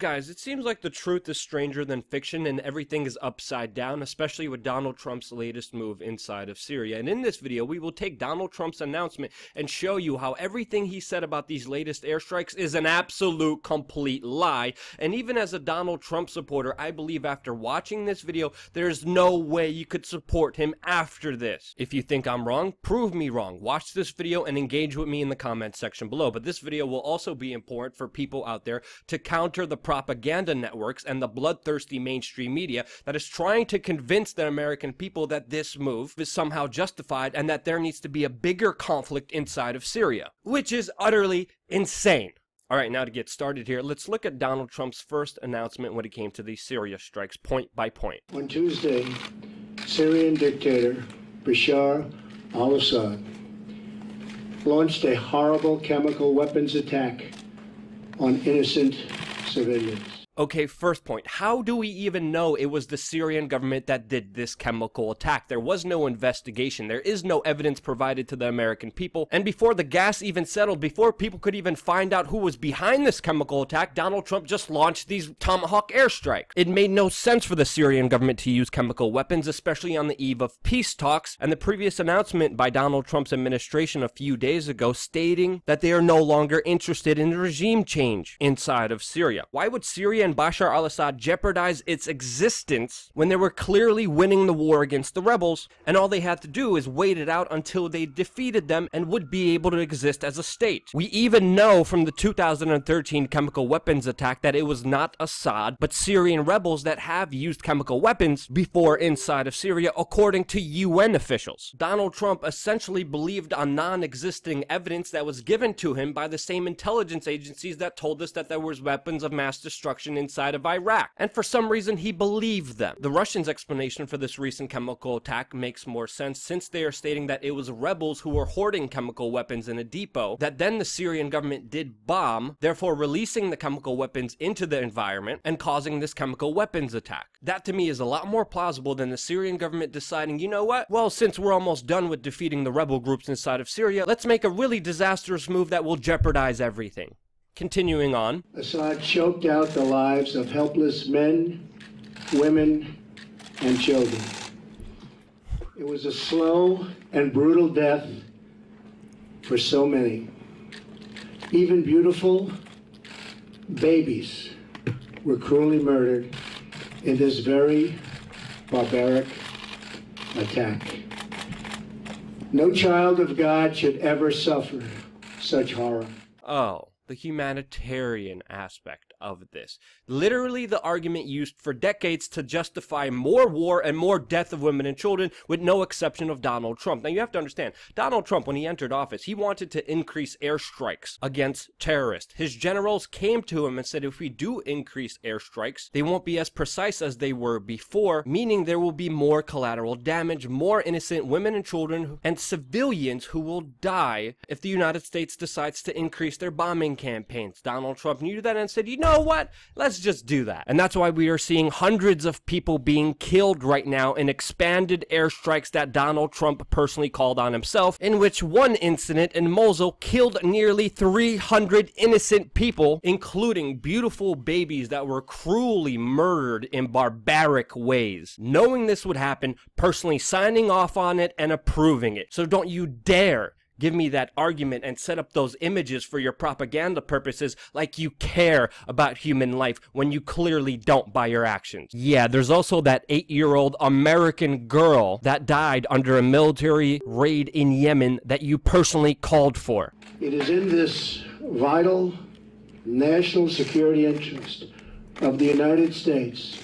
Guys, it seems like the truth is stranger than fiction and everything is upside down, especially with Donald Trump's latest move inside of Syria. And in this video, we will take Donald Trump's announcement and show you how everything he said about these latest airstrikes is an absolute complete lie. And even as a Donald Trump supporter, I believe after watching this video, there's no way you could support him after this. If you think I'm wrong, prove me wrong. Watch this video and engage with me in the comment section below. But this video will also be important for people out there to counter the propaganda networks and the bloodthirsty mainstream media that is trying to convince the American people that this move is somehow justified and that there needs to be a bigger conflict inside of Syria, which is utterly insane. Alright, now to get started here, let's look at Donald Trump's first announcement when it came to these Syria strikes, point by point. On Tuesday, Syrian dictator Bashar al-Assad launched a horrible chemical weapons attack on innocent civilians. Okay, first point. How do we even know it was the Syrian government that did this chemical attack? There was no investigation. There is no evidence provided to the American people. And before the gas even settled, before people could even find out who was behind this chemical attack, Donald Trump just launched these Tomahawk airstrikes. It made no sense for the Syrian government to use chemical weapons, especially on the eve of peace talks. And the previous announcement by Donald Trump's administration a few days ago stating that they are no longer interested in regime change inside of Syria. Why would Syria and Bashar al-Assad jeopardize its existence when they were clearly winning the war against the rebels, and all they had to do is wait it out until they defeated them and would be able to exist as a state? We even know from the 2013 chemical weapons attack that it was not Assad, but Syrian rebels that have used chemical weapons before inside of Syria, according to UN officials. Donald Trump essentially believed on non-existing evidence that was given to him by the same intelligence agencies that told us that there was weapons of mass destruction inside of Iraq, and for some reason he believed them. The Russians' explanation for this recent chemical attack makes more sense, since they are stating that it was rebels who were hoarding chemical weapons in a depot that then the Syrian government did bomb, therefore releasing the chemical weapons into the environment and causing this chemical weapons attack. That to me is a lot more plausible than the Syrian government deciding, you know what, well, since we're almost done with defeating the rebel groups inside of Syria, let's make a really disastrous move that will jeopardize everything. Continuing on. Assad choked out the lives of helpless men, women, and children. It was a slow and brutal death for so many. Even beautiful babies were cruelly murdered in this very barbaric attack. No child of God should ever suffer such horror. Oh. The humanitarian aspect of this. Literally the argument used for decades to justify more war and more death of women and children, with no exception of Donald Trump. Now you have to understand, Donald Trump, when he entered office, he wanted to increase airstrikes against terrorists. His generals came to him and said, if we do increase airstrikes, they won't be as precise as they were before, meaning there will be more collateral damage, more innocent women and children and civilians who will die if the United States decides to increase their bombing campaigns. Donald Trump knew that and said, you know what? Let's just do that. And that's why we are seeing hundreds of people being killed right now in expanded airstrikes that Donald Trump personally called on himself, in which one incident in Mosul killed nearly 300 innocent people, including beautiful babies that were cruelly murdered in barbaric ways. Knowing this would happen, personally signing off on it and approving it. So don't you dare give me that argument and set up those images for your propaganda purposes like you care about human life when you clearly don't by your actions. Yeah, there's also that 8-year-old American girl that died under a military raid in Yemen that you personally called for. It is in this vital national security interest of the United States.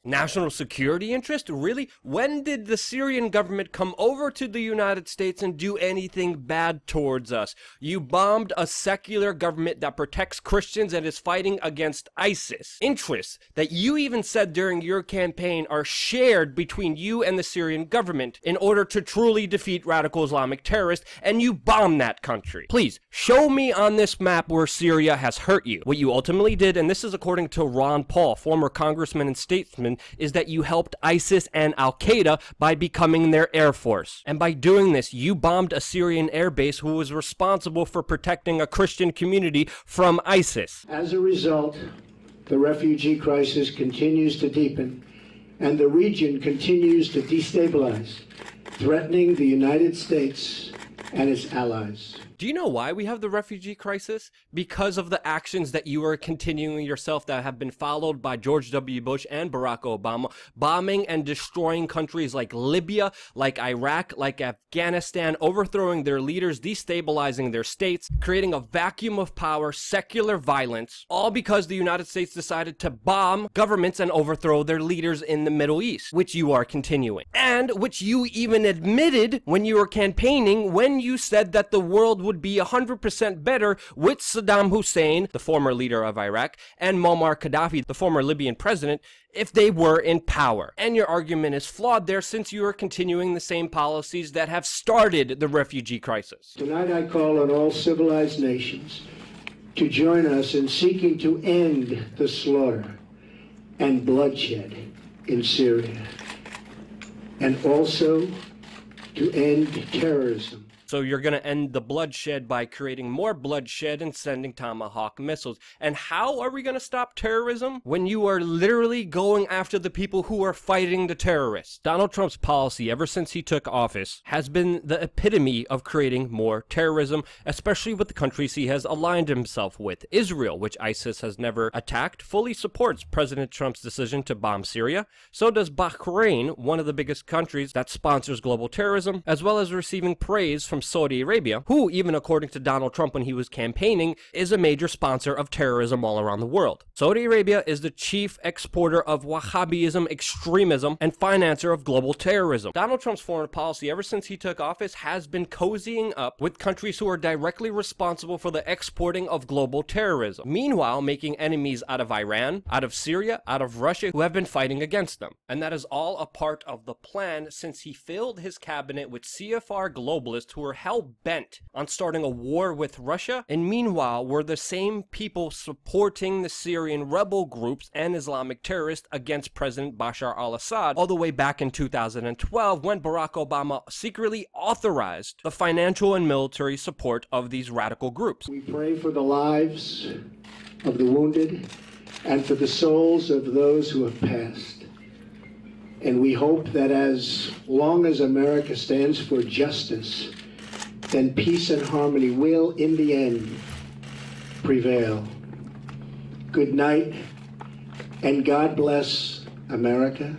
National security interest? Really? When did the Syrian government come over to the United States and do anything bad towards us? You bombed a secular government that protects Christians and is fighting against ISIS. Interests that you even said during your campaign are shared between you and the Syrian government in order to truly defeat radical Islamic terrorists, and you bombed that country. Please, show me on this map where Syria has hurt you. What you ultimately did, and this is according to Ron Paul, former congressman and statesman, is that you helped ISIS and Al-Qaeda by becoming their air force. And by doing this, you bombed a Syrian airbase who was responsible for protecting a Christian community from ISIS. As a result, the refugee crisis continues to deepen and the region continues to destabilize, threatening the United States and its allies. Do you know why we have the refugee crisis? Because of the actions that you are continuing yourself that have been followed by George W. Bush and Barack Obama, bombing and destroying countries like Libya, like Iraq, like Afghanistan, overthrowing their leaders, destabilizing their states, creating a vacuum of power, secular violence, all because the United States decided to bomb governments and overthrow their leaders in the Middle East, which you are continuing. And which you even admitted when you were campaigning, when you said that the world would be 100% better with Saddam Hussein, the former leader of Iraq, and Muammar Gaddafi, the former Libyan president, if they were in power. And your argument is flawed there, since you are continuing the same policies that have started the refugee crisis. Tonight I call on all civilized nations to join us in seeking to end the slaughter and bloodshed in Syria, and also to end terrorism. So you're going to end the bloodshed by creating more bloodshed and sending Tomahawk missiles. And how are we going to stop terrorism when you are literally going after the people who are fighting the terrorists? Donald Trump's policy ever since he took office has been the epitome of creating more terrorism, especially with the countries he has aligned himself with. Israel, which ISIS has never attacked, fully supports President Trump's decision to bomb Syria. So does Bahrain, one of the biggest countries that sponsors global terrorism, as well as receiving praise from Saudi Arabia, who, even according to Donald Trump when he was campaigning, is a major sponsor of terrorism all around the world. Saudi Arabia is the chief exporter of Wahhabism, extremism, and financer of global terrorism. Donald Trump's foreign policy ever since he took office has been cozying up with countries who are directly responsible for the exporting of global terrorism, meanwhile making enemies out of Iran, out of Syria, out of Russia, who have been fighting against them. And that is all a part of the plan, since he filled his cabinet with CFR globalists who are hell-bent on starting a war with Russia, and meanwhile were the same people supporting the Syrian rebel groups and Islamic terrorists against President Bashar al-Assad all the way back in 2012, when Barack Obama secretly authorized the financial and military support of these radical groups. We pray for the lives of the wounded and for the souls of those who have passed. And we hope that as long as America stands for justice, then peace and harmony will, in the end, prevail. Good night, and God bless America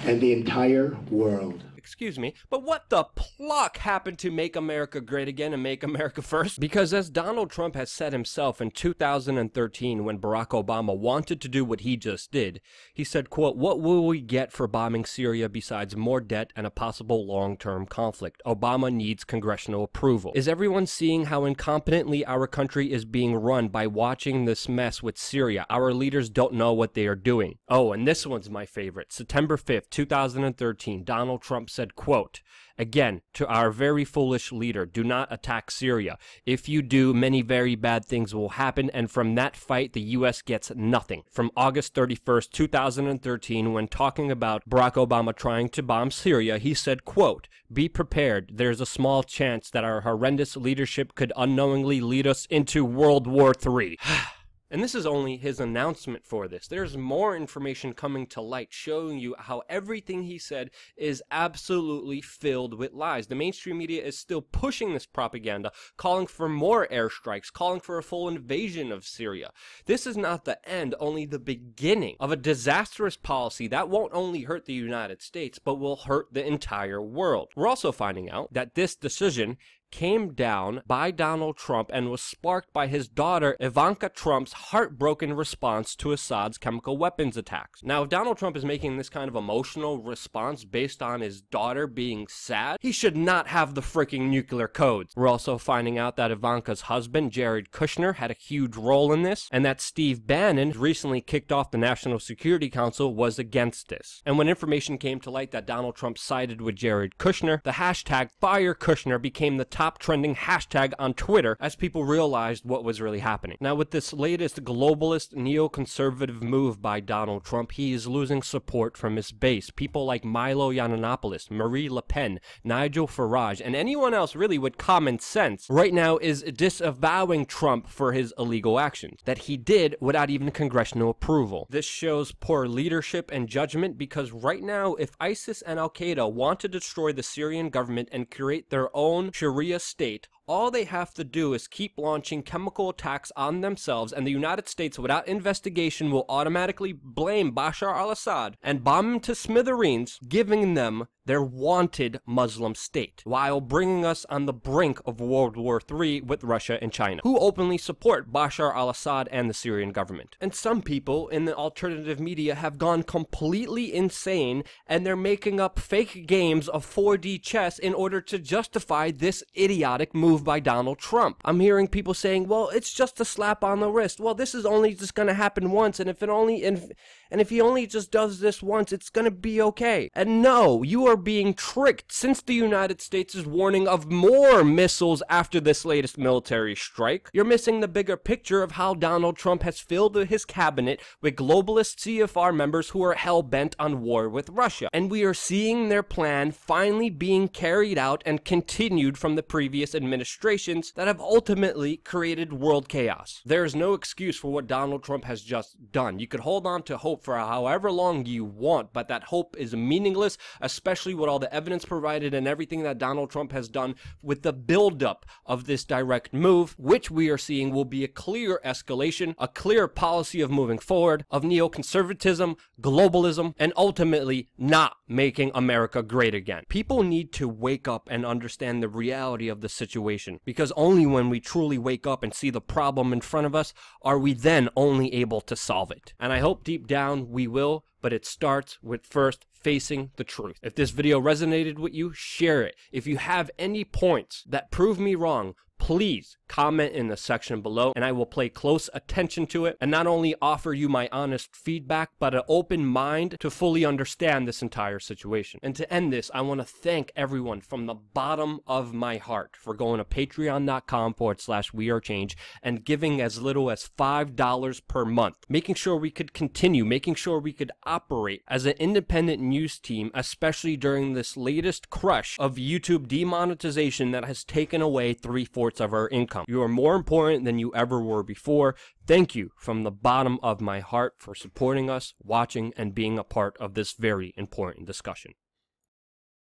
and the entire world. Excuse me, but what the pluck happened to make America great again and make America first? Because as Donald Trump has said himself in 2013, when Barack Obama wanted to do what he just did, he said, quote, "What will we get for bombing Syria besides more debt and a possible long-term conflict? Obama needs congressional approval." Is everyone seeing how incompetently our country is being run by watching this mess with Syria? Our leaders don't know what they are doing. Oh, and this one's my favorite. September 5th, 2013, Donald Trump said, quote, "Again, to our very foolish leader, do not attack Syria. If you do, many very bad things will happen, and from that fight, the U.S. gets nothing." From August 31st, 2013, when talking about Barack Obama trying to bomb Syria, he said, quote, "Be prepared. There's a small chance that our horrendous leadership could unknowingly lead us into World War III. And this is only his announcement for this. There's more information coming to light showing you how everything he said is absolutely filled with lies. The mainstream media is still pushing this propaganda, calling for more airstrikes, calling for a full invasion of Syria. This is not the end, only the beginning of a disastrous policy that won't only hurt the United States, but will hurt the entire world. We're also finding out that this decision came down by Donald Trump and was sparked by his daughter Ivanka Trump's heartbroken response to Assad's chemical weapons attacks. Now, if Donald Trump is making this kind of emotional response based on his daughter being sad, he should not have the freaking nuclear codes. We're also finding out that Ivanka's husband, Jared Kushner, had a huge role in this, and that Steve Banon, recently kicked off the National Security Council, was against this. And when information came to light that Donald Trump sided with Jared Kushner, the hashtag #FireKushner became the top trending hashtag on Twitter as people realized what was really happening. Now, with this latest globalist neoconservative move by Donald Trump, he is losing support from his base. People like Milo Yiannopoulos, Marie Le Pen, Nigel Farage, and anyone else really with common sense right now is disavowing Trump for his illegal actions that he did without even congressional approval. This shows poor leadership and judgment, because right now, if ISIS and Al-Qaeda want to destroy the Syrian government and create their own Sharia state, all they have to do is keep launching chemical attacks on themselves, and the United States, without investigation, will automatically blame Bashar al-Assad and bomb him to smithereens, giving them their wanted Muslim state, while bringing us on the brink of World War III with Russia and China, who openly support Bashar al-Assad and the Syrian government. And some people in the alternative media have gone completely insane, and they're making up fake games of 4D chess in order to justify this idiotic move by Donald Trump. I'm hearing people saying, well, it's just a slap on the wrist. Well, this is only just going to happen once, and if he only just does this once, it's going to be okay. And no, you are being tricked, since the United States is warning of more missiles after this latest military strike. You're missing the bigger picture of how Donald Trump has filled his cabinet with globalist CFR members who are hell-bent on war with Russia. And we are seeing their plan finally being carried out and continued from the previous administrations that have ultimately created world chaos. There is no excuse for what Donald Trump has just done. You could hold on to hope for however long you want, but that hope is meaningless, especially with all the evidence provided and everything that Donald Trump has done with the buildup of this direct move, which we are seeing will be a clear escalation, a clear policy of moving forward, of neoconservatism, globalism, and ultimately not making America great again. People need to wake up and understand the reality of the situation, because only when we truly wake up and see the problem in front of us are we then only able to solve it. And I hope deep down we will, but it starts with first facing the truth. If this video resonated with you, share it. If you have any points that prove me wrong, please comment in the section below, and I will pay close attention to it and not only offer you my honest feedback, but an open mind to fully understand this entire situation. And to end this, I want to thank everyone from the bottom of my heart for going to patreon.com/WeAreChange and giving as little as $5 per month, making sure we could continue, making sure we could operate as an independent news team, especially during this latest crush of YouTube demonetization that has taken away 3/4 of our income. You are more important than you ever were before. Thank you from the bottom of my heart for supporting us, watching, and being a part of this very important discussion.